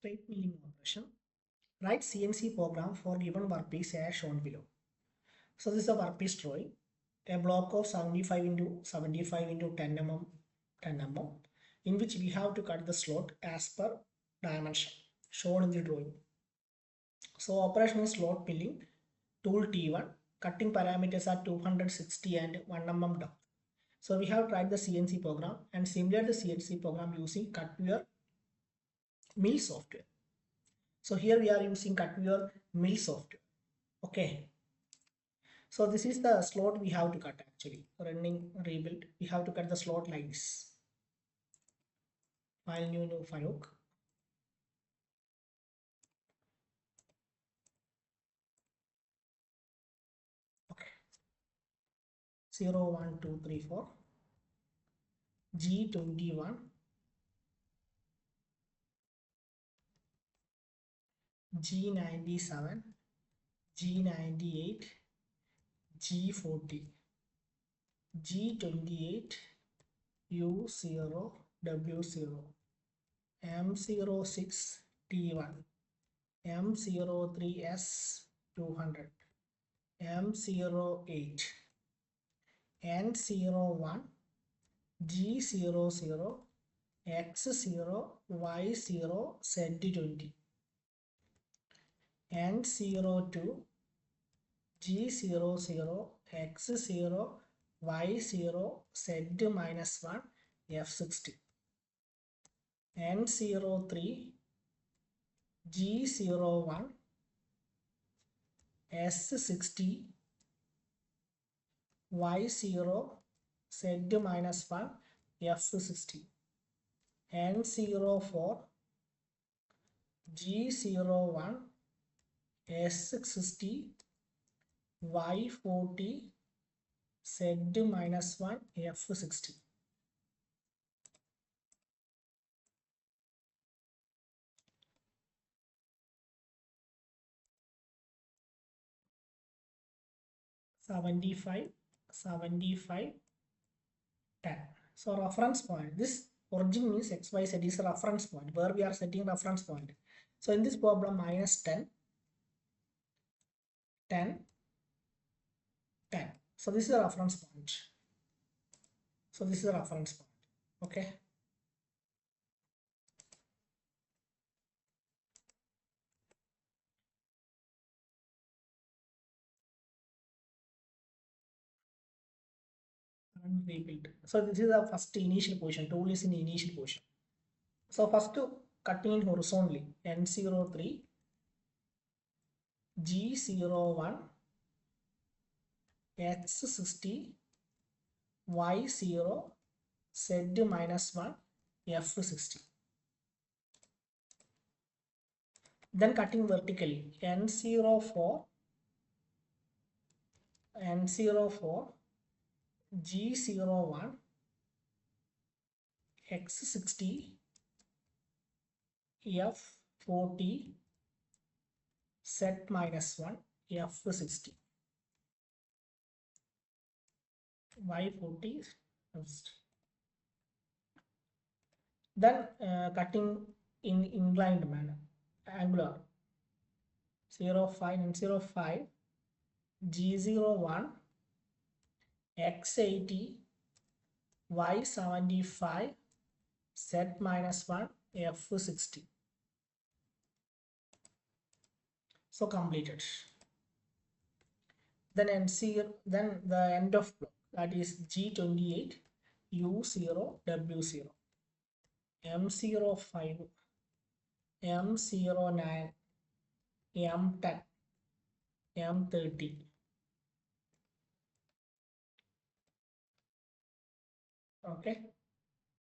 Straight milling operation. Write CNC program for given workpiece as shown below. So this is a workpiece drawing. A block of 75 into 75 into 10 mm 10 mm in which we have to cut the slot as per dimension shown in the drawing. So operation is slot milling, tool T1, cutting parameters are 260 and 1 mm depth. So we have tried the CNC program and simulate the CNC program using CutViewer mill software. So here we are using CutViewer mill software. Okay. So this is the slot we have to cut actually. Running rebuild, we have to cut the slot like this. File new Farouk. Okay. 0, 1, 2, 3, 4. G21. G97. G98. G40. G28. U0. W0. M06 T1. M03S 200. M08. N01. G00. X0. Y0 Z20. N02. G00. X0. Y0 Z-1 F60. N03. G01. S60. Y0 Z-1 F60. N04. G01. S60. Y40 Z-1 F60. $75, 10. So reference point. This origin means XYZ is a reference point where we are setting reference point. So in this problem, minus 10, 10, 10. So this is a reference point. So this is a reference point. Okay. And rebuild. So this is the first initial position. Tool is in initial position. So first cutting in horizontally. N03, G01, X60, Y0, Z-1 F60. Then cutting vertically. N04, G01, X60, F40, Z-1 F60. Y40 first. Then cutting in inclined manner, angular. 05 and 05, G01, X80, Y75, Z-1 F60. So completed. Then then the end of block, that is G28, U0, W0, M05, M09, M10, M30. Okay.